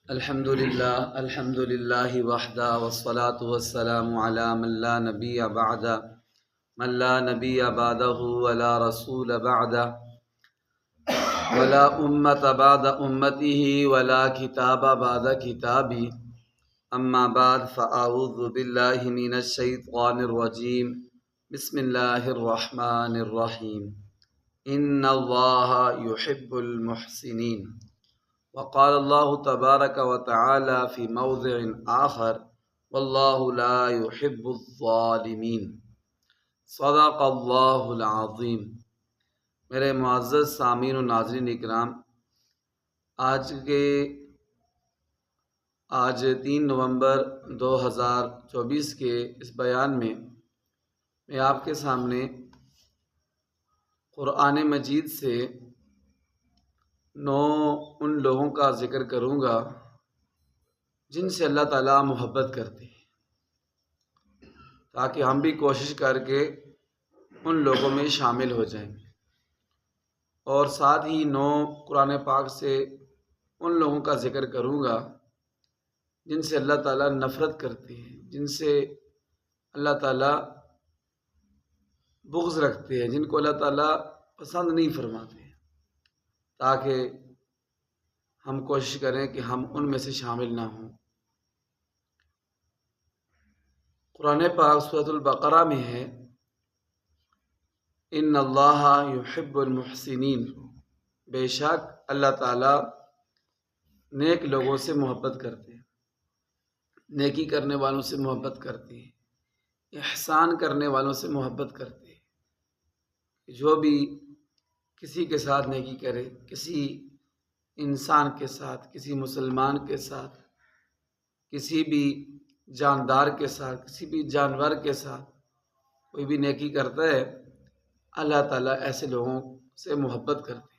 الحمد للہ وحدہ والصلاة والسلام علی من لا نبی بعدہ ولا رسول بعدہ ولا امت بعد امتہ ولا کتاب بعد کتابی اما بعد فاعوذ باللہ من الشیطان الرجیم بسم اللہ الرحمن الرحیم ان اللہ یحب المحسنین وقال اللہ تبارک و تعالی فی موضع آخر واللہ لا يحب الظالمین صدق اللہ العظیم۔ میرے معزز سامعین و ناظرین اکرام، آج 3 نومبر 2024 کے اس بیان میں آپ کے سامنے قرآن مجید سے 9 ان لوگوں کا ذکر کروں گا جن سے اللہ تعالیٰ محبت کرتے ہیں، تاکہ ہم بھی کوشش کر کے ان لوگوں میں شامل ہو جائیں، اور ساتھ ہی 9 قرآن پاک سے ان لوگوں کا ذکر کروں گا جن سے اللہ تعالیٰ نفرت کرتے ہیں، جن سے اللہ تعالیٰ بغض رکھتے ہیں، جن کو اللہ تعالیٰ پسند نہیں فرماتے، تاکہ ہم کوشش کریں کہ ہم ان میں سے شامل نہ ہوں۔ قرآن پاک سورۃ البقرہ میں ہے ان اللہ یحب المحسنین، بے شک اللہ تعالیٰ نیک لوگوں سے محبت کرتے ہیں، نیکی کرنے والوں سے محبت کرتے ہیں، احسان کرنے والوں سے محبت کرتے ہیں۔ جو بھی کسی کے ساتھ نیکی کرے، کسی انسان کے ساتھ، کسی مسلمان کے ساتھ، کسی بھی جاندار کے ساتھ، کسی بھی جانور کے ساتھ کوئی بھی نیکی کرتا ہے، اللہ تعالیٰ ایسے لوگوں سے محبت کرتے ہیں۔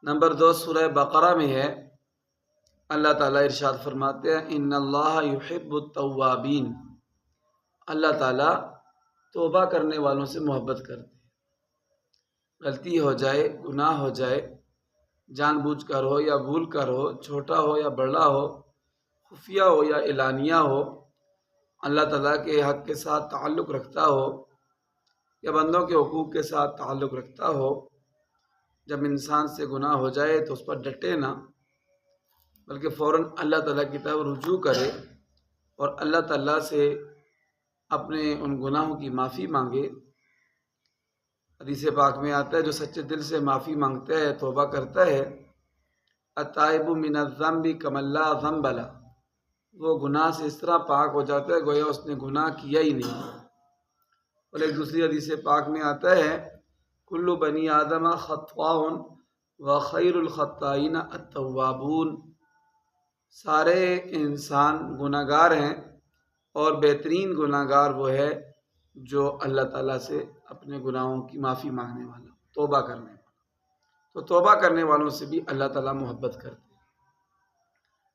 نمبر 2 سورہ بقرہ میں ہے، اللہ تعالیٰ ارشاد فرماتے ہیں ان اللہ یحب التوابین، اللہ تعالیٰ توبہ کرنے والوں سے محبت کرتے ہیں۔ غلطی ہو جائے، گناہ ہو جائے، جان بوجھ کر ہو یا بھول کر ہو، چھوٹا ہو یا بڑا ہو، خفیہ ہو یا اعلانیہ ہو، اللہ تعالیٰ کے حق کے ساتھ تعلق رکھتا ہو یا بندوں کے حقوق کے ساتھ تعلق رکھتا ہو، جب انسان سے گناہ ہو جائے تو اس پر ڈٹے نہ، بلکہ فوراً اللہ تعالیٰ کی طرف رجوع کرے اور اللہ تعالیٰ سے اپنے ان گناہوں کی معافی مانگے۔ حدیث پاک میں آتا ہے جو سچے دل سے معافی مانگتا ہے، توبہ کرتا ہے، التائب من الذنب کمن لا ذنب لہ، وہ گناہ سے اس طرح پاک ہو جاتا ہے گویا اس نے گناہ کیا ہی نہیں۔ اور ایک دوسری حدیث پاک میں آتا ہے کل بنی آدم خطاء وخیر الخطائین التوابون، سارے انسان گناہ گار ہیں اور بہترین گناہ گار وہ ہے جو اللہ تعالیٰ سے اپنے گناہوں کی معافی مانگنے والا، توبہ کرنے والا۔ تو توبہ کرنے والوں سے بھی اللہ تعالیٰ محبت کرتے ہیں۔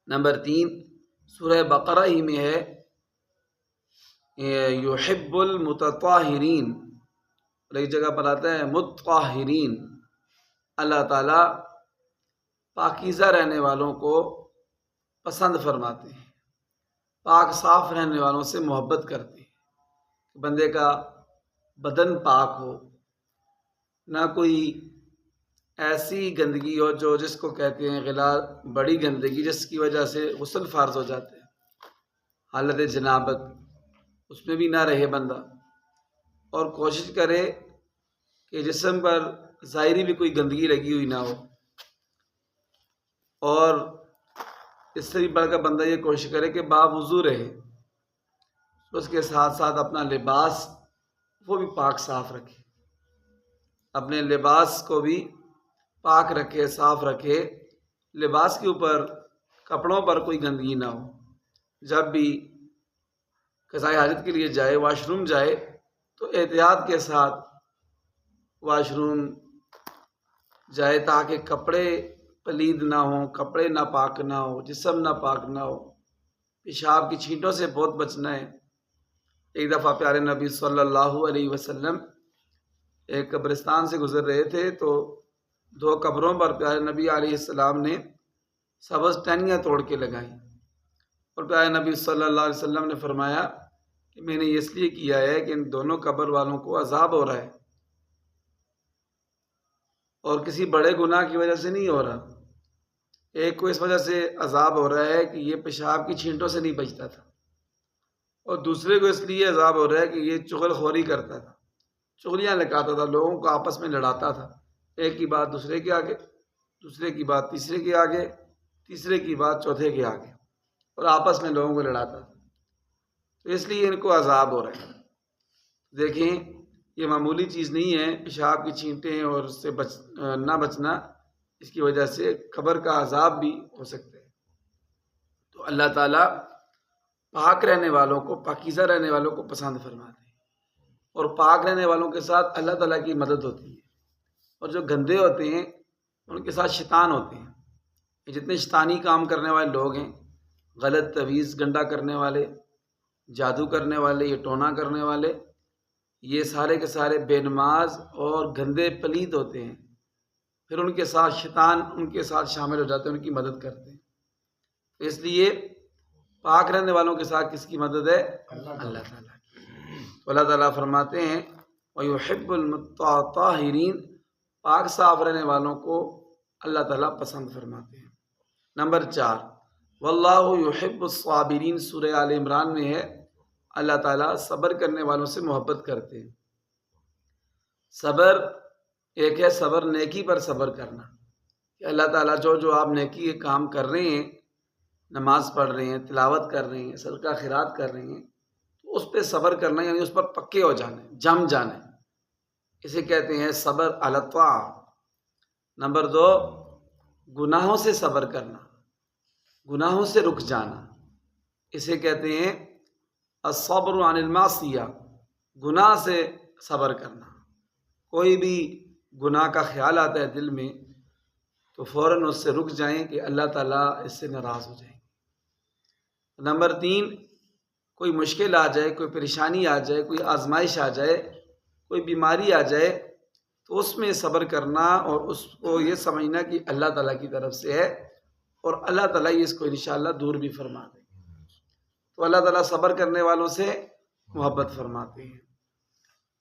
نمبر 3 سورہ بقرہ ہی میں ہے یحب المتطہرین، اور ایک جگہ پر آتا ہے متطہرین، اللہ تعالیٰ پاکیزہ رہنے والوں کو پسند فرماتے ہیں، پاک صاف رہنے والوں سے محبت کرتے ہیں۔ بندے کا بدن پاک ہو، نہ کوئی ایسی گندگی ہو جو جس کو کہتے ہیں غلاظ، بڑی گندگی جس کی وجہ سے غسل فرض ہو جاتے ہیں، حالت جنابت اس میں بھی نہ رہے بندہ، اور کوشش کرے کہ جسم پر ظاہری بھی کوئی گندگی لگی ہوئی نہ ہو، اور اس سے بھی بڑھ کر بندہ یہ کوشش کرے کہ باوضو رہے، اس کے ساتھ ساتھ اپنا لباس وہ بھی پاک صاف رکھے، اپنے لباس کو بھی پاک رکھے، صاف رکھے، لباس کے اوپر، کپڑوں پر کوئی گندگی نہ ہو۔ جب بھی قضاء حاجت کے لیے جائے، واش روم جائے، تو احتیاط کے ساتھ واش روم جائے تاکہ کپڑے پلید نہ ہوں، کپڑے ناپاک نہ ہو، جسم ناپاک نہ ہو۔ پیشاب کی چھینٹوں سے بہت بچنا ہے۔ ایک دفعہ پیارے نبی صلی اللہ علیہ وسلم ایک قبرستان سے گزر رہے تھے تو 2 قبروں پر پیارے نبی علیہ السلام نے سبز ٹہنیاں توڑ کے لگائیں، اور پیارے نبی صلی اللہ علیہ وسلم نے فرمایا کہ میں نے یہ اس لیے کیا ہے کہ ان دونوں قبر والوں کو عذاب ہو رہا ہے، اور کسی بڑے گناہ کی وجہ سے نہیں ہو رہا۔ ایک کو اس وجہ سے عذاب ہو رہا ہے کہ یہ پیشاب کی چھینٹوں سے نہیں بچتا تھا، اور دوسرے کو اس لیے عذاب ہو رہا ہے کہ یہ چغل خوری کرتا تھا، چغلیاں لگاتا تھا، لوگوں کو آپس میں لڑاتا تھا، ایک کی بات دوسرے کے آگے، دوسرے کی بات تیسرے کے آگے، تیسرے کی بات چوتھے کے آگے، اور آپس میں لوگوں کو لڑاتا تھا، تو اس لیے ان کو عذاب ہو رہا ہے۔ دیکھیں یہ معمولی چیز نہیں ہے، پیشاب کی چھینٹیں اور اس سے نہ بچنا، اس کی وجہ سے قبر کا عذاب بھی ہو سکتا ہے۔ تو اللہ تعالیٰ پاک رہنے والوں کو، پاکیزہ رہنے والوں کو پسند فرماتے ہیں، اور پاک رہنے والوں کے ساتھ اللہ تعالیٰ کی مدد ہوتی ہے، اور جو گندے ہوتے ہیں ان کے ساتھ شیطان ہوتے ہیں۔ یہ جتنے شیطانی کام کرنے والے لوگ ہیں، غلط تویز گنڈا کرنے والے، جادو کرنے والے، یہ ٹونا کرنے والے، یہ سارے کے سارے بے نماز اور گندے پلید ہوتے ہیں، پھر ان کے ساتھ شیطان ان کے ساتھ شامل ہو جاتے ہیں، ان کی مدد کرتے ہیں۔ تو اس لیے پاک رہنے والوں کے ساتھ کس کی مدد ہے؟ اللہ تعالیٰ کی۔ تو اللہ تعالیٰ فرماتے ہیں وَيُحِبُّ الْمُطَّهِرِينَ، پاک صاف رہنے والوں کو اللہ تعالیٰ پسند فرماتے ہیں۔ نمبر 4، وَاللَّهُ يُحِبُّ الصَّابِرِينَ، سورہ آل عمران میں ہے، اللہ تعالیٰ صبر کرنے والوں سے محبت کرتے ہیں۔ صبر ایک ہے، صبر نیکی پر صبر کرنا، کہ اللہ تعالیٰ جو آپ نیکی کے کام کر رہے ہیں، نماز پڑھ رہے ہیں، تلاوت کر رہے ہیں، صدقہ خیرات کر رہے ہیں، تو اس پہ صبر کرنا، یعنی اس پر پکے ہو جانے، جم جانے، اسے کہتے ہیں صبر علی الطاعہ۔ نمبر 2، گناہوں سے صبر کرنا، گناہوں سے رک جانا، اسے کہتے ہیں الصبر عن المعصیہ، گناہ سے صبر کرنا۔ کوئی بھی گناہ کا خیال آتا ہے دل میں تو فوراً اس سے رک جائیں کہ اللہ تعالیٰ اس سے ناراض ہو جائیں گے۔ نمبر 3، کوئی مشکل آ جائے، کوئی پریشانی آ جائے، کوئی آزمائش آ جائے، کوئی بیماری آ جائے، تو اس میں صبر کرنا اور اس کو یہ سمجھنا کہ اللہ تعالیٰ کی طرف سے ہے، اور اللہ تعالیٰ اس کو انشاءاللہ دور بھی فرما دے۔ تو اللہ تعالیٰ صبر کرنے والوں سے محبت فرماتے ہیں۔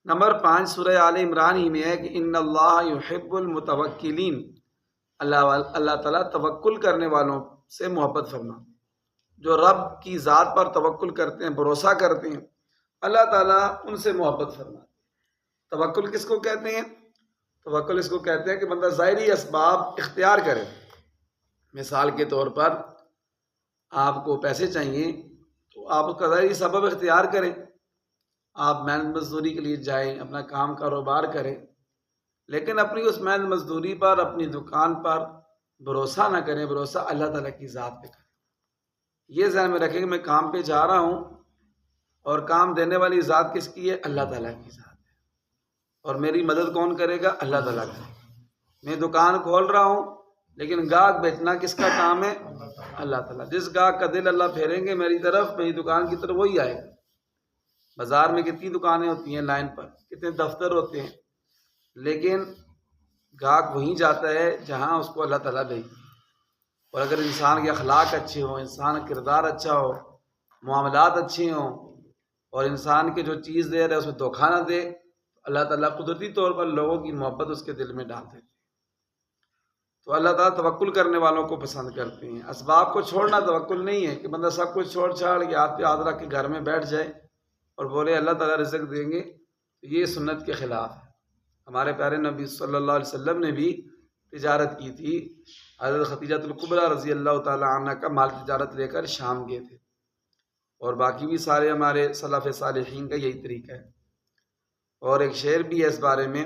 نمبر 5، سورہ آل عمران ہی میں ہے کہ ان اللہ یحب المتوکلین، اللہ تعالیٰ توکل کرنے والوں سے محبت فرماتے ہیں، جو رب کی ذات پر توکل کرتے ہیں، بھروسہ کرتے ہیں، اللہ تعالیٰ ان سے محبت فرماتے ہیں۔ توکل کس کو کہتے ہیں؟ توکل اس کو کہتے ہیں کہ بندہ ظاہری اسباب اختیار کرے۔ مثال کے طور پر آپ کو پیسے چاہیے تو آپ اس کا ظاہری سبب اختیار کریں، آپ محنت مزدوری کے لیے جائیں، اپنا کام کاروبار کریں، لیکن اپنی اس محنت مزدوری پر، اپنی دکان پر بھروسہ نہ کریں، بھروسہ اللہ تعالیٰ کی ذات پہ کریں۔ یہ ذہن میں رکھیں کہ میں کام پہ جا رہا ہوں، اور کام دینے والی ذات کس کی ہے؟ اللہ تعالیٰ کی ذات ہے، اور میری مدد کون کرے گا؟ اللہ تعالیٰ کرے گا۔ میں دکان کھول رہا ہوں، لیکن گاہک بیچنا کس کا کام ہے؟ اللہ تعالیٰ۔ جس گاہک کا دل اللہ پھیریں گے میری طرف، میری دکان کی طرف، وہی آئے گا۔ بازار میں کتنی دکانیں ہوتی ہیں لائن پر، کتنے دفتر ہوتے ہیں، لیکن گاہک وہیں جاتا ہے جہاں اس کو اللہ تعالیٰ بھیجے۔ اور اگر انسان کے اخلاق اچھے ہوں، انسان کا کردار اچھا ہو، معاملات اچھے ہوں، اور انسان کے جو چیز دے رہا ہے اس میں دھوکہ نہ دے، اللہ تعالیٰ قدرتی طور پر لوگوں کی محبت اس کے دل میں ڈال دیتے ہیں۔ تو اللہ تعالیٰ توکل کرنے والوں کو پسند کرتے ہیں۔ اسباب کو چھوڑنا توکل نہیں ہے کہ بندہ سب کچھ چھوڑ چھاڑ کے ہاتھ پہ ہاتھ رکھ کے گھر میں بیٹھ جائے اور بولے اللہ تعالیٰ رزق دیں گے، تو یہ سنت کے خلاف ہے۔ ہمارے پیارے نبی صلی اللہ علیہ وسلم نے بھی تجارت کی تھی، حضرت خدیجہ الکبریٰ رضی اللہ تعالیٰ عنہ کا مال تجارت لے کر شام گئے تھے، اور باقی بھی سارے ہمارے سلف صالحین کا یہی طریقہ ہے۔ اور ایک شعر بھی ہے اس بارے میں،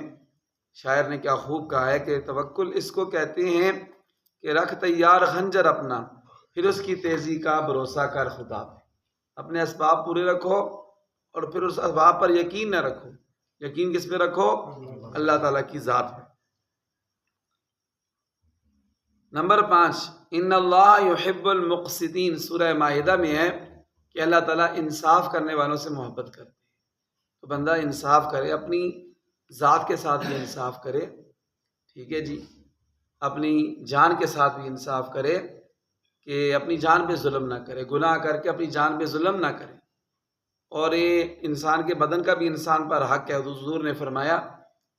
شاعر نے کیا خوب کہا ہے کہ توکل اس کو کہتے ہیں کہ رکھ تیار خنجر اپنا، پھر اس کی تیزی کا بھروسہ کر خدا پہ۔ اپنے اسباب پورے رکھو، اور پھر اس اسباب پر یقین نہ رکھو۔ یقین کس پہ رکھو؟ اللہ تعالیٰ کی ذات پہ۔ نمبر 5، ان اللہ یحب المقسطین، سورہ مائدہ میں ہے کہ اللہ تعالیٰ انصاف کرنے والوں سے محبت کرتے ہیں۔ تو بندہ انصاف کرے، اپنی ذات کے ساتھ بھی انصاف کرے، ٹھیک ہے جی، اپنی جان کے ساتھ بھی انصاف کرے، کہ اپنی جان پہ ظلم نہ کرے، گناہ کر کے اپنی جان پہ ظلم نہ کرے۔ اور یہ انسان کے بدن کا بھی انسان پر حق ہے، حضور نے فرمایا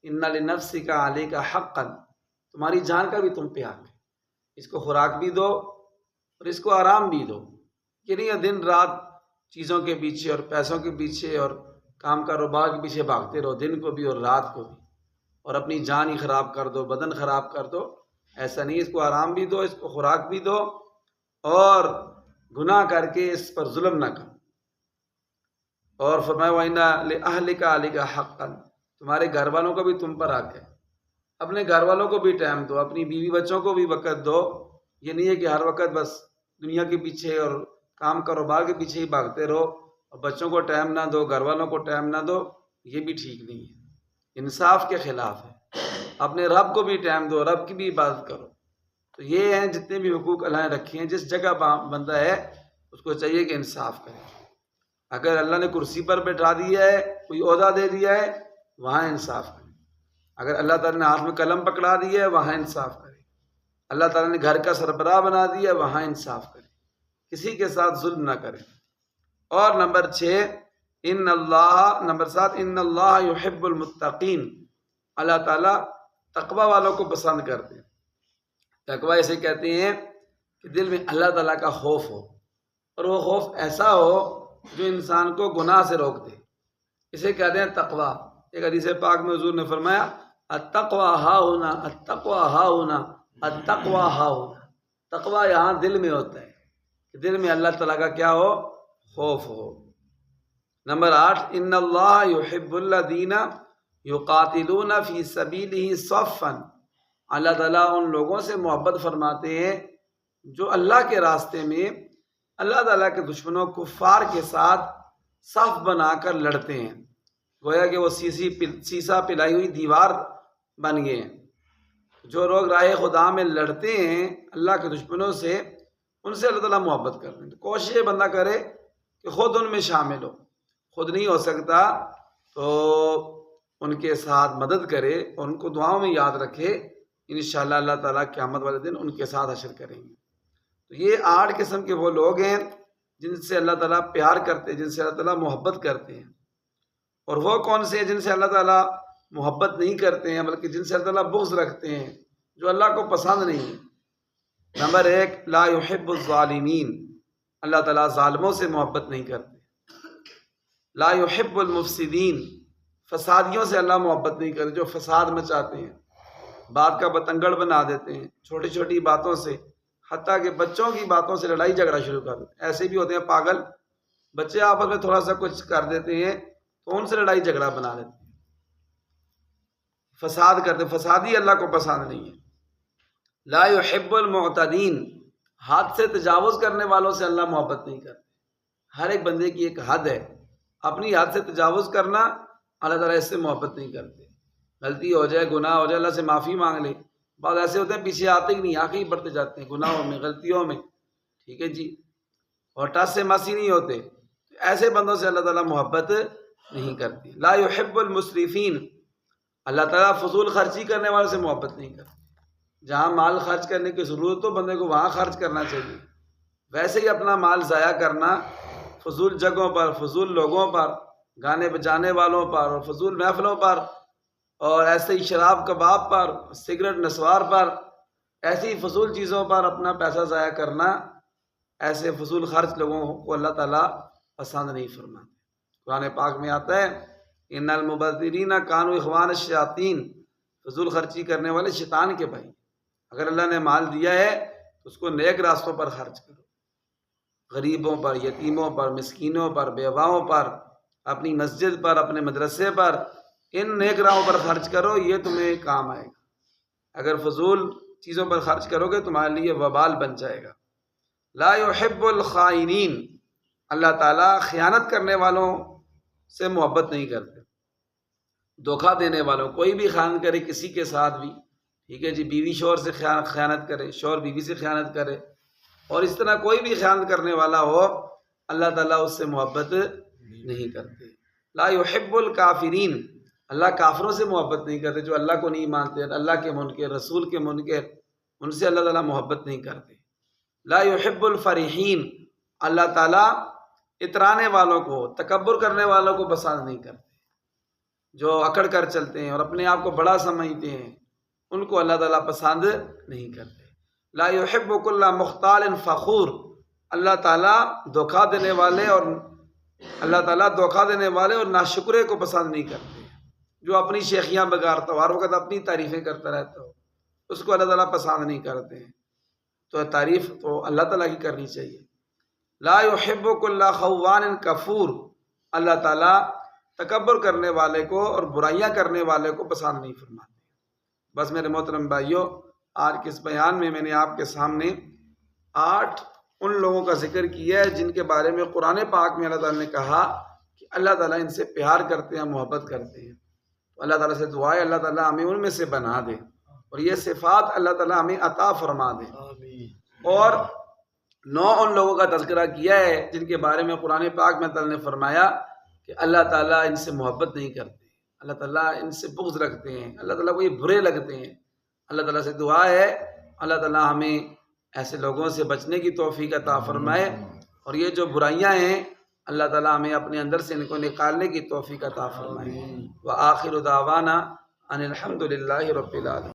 ان لنفسک علیک حقا، تمہاری جان کا بھی تم پہ حق ہے، اس کو خوراک بھی دو اور اس کو آرام بھی دو۔ یہ نہیں دن رات چیزوں کے پیچھے اور پیسوں کے پیچھے اور کام کاروبار کے پیچھے بھاگتے رہو، دن کو بھی اور رات کو بھی، اور اپنی جان ہی خراب کر دو، بدن خراب کر دو۔ ایسا نہیں، اس کو آرام بھی دو، اس کو خوراک بھی دو، اور گناہ کر کے اس پر ظلم نہ کرو۔ اور فرمایا وَإِنَّ لِأَهْلِكَ عَلَيْكَ حَقًّا، تمہارے گھر والوں کو بھی تم پر حق ہے، اپنے گھر والوں کو بھی ٹائم دو، اپنی بیوی بچوں کو بھی وقت دو۔ یہ نہیں ہے کہ ہر وقت بس دنیا کے پیچھے اور کام کاروبار کے پیچھے ہی بھاگتے رہو اور بچوں کو ٹائم نہ دو، گھر والوں کو ٹائم نہ دو، یہ بھی ٹھیک نہیں ہے، انصاف کے خلاف ہے۔ اپنے رب کو بھی ٹائم دو، رب کی بھی عبادت کرو۔ تو یہ ہیں جتنے بھی حقوق اللہ نے رکھے ہیں، جس جگہ بندہ ہے اس کو چاہیے کہ انصاف کرے۔ اگر اللہ نے کرسی پر بٹھا دیا ہے، کوئی عہدہ دے دیا ہے، وہاں انصاف کرے۔ اگر اللہ تعالیٰ نے ہاتھ میں قلم پکڑا دیا ہے، وہاں انصاف کرے۔ اللہ تعالیٰ نے گھر کا سربراہ بنا دیا ہے، وہاں انصاف کرے، کسی کے ساتھ ظلم نہ کرے۔ اور نمبر 6 نمبر 7 ان اللہ یحب المتقین، اللہ تعالیٰ تقوی والوں کو پسند کرتے ہیں۔ تقوی اسے کہتے ہیں کہ دل میں اللہ تعالیٰ کا خوف ہو، اور وہ خوف ایسا ہو جو انسان کو گناہ سے روک دے، اسے کہتے ہیں تقوی۔ ایک حدیث پاک میں حضور نے فرمایا التقوی ہاہنا، التقوی ہاہنا، التقوی ہاہنا، تقوی یہاں دل میں ہوتا ہے کہ دل میں اللہ تعالیٰ کا کیا ہو؟ خوف ہو۔ نمبر 8 ان اللہ یحب الذین یقاتلون فی سبیلہ صفا، اللہ تعالیٰ ان لوگوں سے محبت فرماتے ہیں جو اللہ کے راستے میں اللہ تعالیٰ کے دشمنوں کفار کے ساتھ صف بنا کر لڑتے ہیں، گویا کہ وہ سیسا پلائی ہوئی دیوار بن گئے ہیں۔ جو لوگ راہ خدا میں لڑتے ہیں اللہ کے دشمنوں سے، ان سے اللہ تعالیٰ محبت کرتے ہیں۔ تو کوشش بندہ کرے کہ خود ان میں شامل ہو، خود نہیں ہو سکتا تو ان کے ساتھ مدد کرے اور ان کو دعاؤں میں یاد رکھے، انشاءاللہ اللہ تعالیٰ قیامت والے دن ان کے ساتھ حشر کریں گے۔ تو یہ 8 قسم کے وہ لوگ ہیں جن سے اللہ تعالیٰ پیار کرتے ہیں، جن سے اللہ تعالیٰ محبت کرتے ہیں۔ اور وہ کون سے ہیں جن سے اللہ تعالیٰ محبت نہیں کرتے ہیں بلکہ جن سے اللہ تعالیٰ بغض رکھتے ہیں، جو اللہ کو پسند نہیں ہے؟ نمبر 1 لا یحب الظالمین، اللہ تعالیٰ ظالموں سے محبت نہیں کرتے۔ لا یحب المفسدین، فسادیوں سے اللہ محبت نہیں کرتے، جو فساد مچاتے ہیں، بات کا بتنگڑ بنا دیتے ہیں، چھوٹی چھوٹی باتوں سے، حتیٰ کہ بچوں کی باتوں سے لڑائی جھگڑا شروع کر دیتے ہیں۔ ایسے بھی ہوتے ہیں پاگل بچے، آپس میں تھوڑا سا کچھ کر دیتے ہیں تو ان سے لڑائی جھگڑا بنا لیتے ہیں، فساد کرتے، فسادی اللہ کو پسند نہیں ہے۔ لا یحب المعتدین، حد سے تجاوز کرنے والوں سے اللہ محبت نہیں کرتے۔ ہر ایک بندے کی ایک حد ہے، اپنی حد سے تجاوز کرنا اللہ تعالیٰ اس سے محبت نہیں کرتے۔ غلطی ہو جائے، گناہ ہو جائے، اللہ سے معافی مانگ لے۔ بعض ایسے ہوتے ہیں پیچھے آتے ہی نہیں، آگے ہی بڑھتے جاتے ہیں گناہوں میں، غلطیوں میں، ٹھیک ہے جی، اور ٹس سے مس ہی نہیں ہوتے۔ ایسے بندوں سے اللہ تعالیٰ محبت نہیں کرتی۔ لا یحب المسرفین، اللہ تعالیٰ فضول خرچی کرنے والوں سے محبت نہیں کرتی۔ جہاں مال خرچ کرنے کی ضرورت ہو بندے کو وہاں خرچ کرنا چاہیے، ویسے ہی اپنا مال ضائع کرنا فضول جگہوں پر، فضول لوگوں پر، گانے بجانے والوں پر اور فضول محفلوں پر، اور ایسے ہی شراب کباب پر، سگریٹ نسوار پر، ایسی فضول چیزوں پر اپنا پیسہ ضائع کرنا، ایسے فضول خرچ لوگوں کو اللہ تعالیٰ پسند نہیں فرماتے۔ قرآن پاک میں آتا ہے ان المبذرین کانوا اخوان الشیاطین، فضول خرچی کرنے والے شیطان کے بھائی۔ اگر اللہ نے مال دیا ہے تو اس کو نیک راستوں پر خرچ کرو، غریبوں پر، یتیموں پر، مسکینوں پر، بیواؤں پر، اپنی مسجد پر، اپنے مدرسے پر، ان نیک راہوں پر خرچ کرو، یہ تمہیں کام آئے گا۔ اگر فضول چیزوں پر خرچ کرو گے تمہارے لیے وبال بن جائے گا۔ لا یحب الخائنین، اللہ تعالیٰ خیانت کرنے والوں سے محبت نہیں کرتے، دھوکہ دینے والوں، کوئی بھی خیانت کرے کسی کے ساتھ بھی، ٹھیک ہے جی، بیوی شوہر سے خیانت کرے، شوہر بیوی سے خیانت کرے، اور اس طرح کوئی بھی خیانت کرنے والا ہو، اللہ تعالیٰ اس سے محبت نہیں کرتے۔ لا یحب الکافرین، اللہ کافروں سے محبت نہیں کرتے، جو اللہ کو نہیں مانتے، اللہ کے منکر، رسول کے منکر، ان سے اللہ تعالیٰ محبت نہیں کرتے۔ لا يحب الفریحین، اللہ تعالیٰ اترانے والوں کو، تکبر کرنے والوں کو پسند نہیں کرتے، جو اکڑ کر چلتے ہیں اور اپنے آپ کو بڑا سمجھتے ہیں ان کو اللہ تعالیٰ پسند نہیں کرتے۔ لا يحب كل مختال فخور، اللہ تعالیٰ دھوکہ دینے والے اور ناشکرے کو پسند نہیں کرتے، جو اپنی شیخیاں بگاڑتا ہو، ہر وقت اپنی تعریفیں کرتا رہتا ہو، اس کو اللہ تعالیٰ پسند نہیں کرتے ہیں۔ تو تعریف تو اللہ تعالیٰ کی کرنی چاہیے۔ لا يحب كل خوان کفور، اللہ تعالیٰ تکبر کرنے والے کو اور برائیاں کرنے والے کو پسند نہیں فرماتے۔ بس میرے محترم بھائیوں، آج کے اس بیان میں نے آپ کے سامنے 8 ان لوگوں کا ذکر کیا ہے جن کے بارے میں قرآن پاک میں اللہ تعالیٰ نے کہا کہ اللہ تعالیٰ ان سے پیار کرتے ہیں، محبت کرتے ہیں۔ تو اللہ تعالیٰ سے دعا ہے اللہ تعالیٰ ہمیں ان میں سے بنا دے اور یہ صفات اللہ تعالیٰ ہمیں عطا فرما دے۔ اور 9 ان لوگوں کا تذکرہ کیا ہے جن کے بارے میں قرآن پاک میں تعالیٰ نے فرمایا کہ اللہ تعالیٰ ان سے محبت نہیں کرتے، اللہ تعالیٰ ان سے بغض رکھتے ہیں، اللہ تعالیٰ کو یہ برے لگتے ہیں۔ اللہ تعالیٰ سے دعا ہے اللہ تعالیٰ ہمیں ایسے لوگوں سے بچنے کی توفیق عطا فرمائے، اور یہ جو برائیاں ہیں اللہ تعالیٰ ہمیں اپنے اندر سے ان کو نکالنے کی توفیق عطا فرمائے۔ وآخر دعوانا ان الحمد للہ رب العالمین۔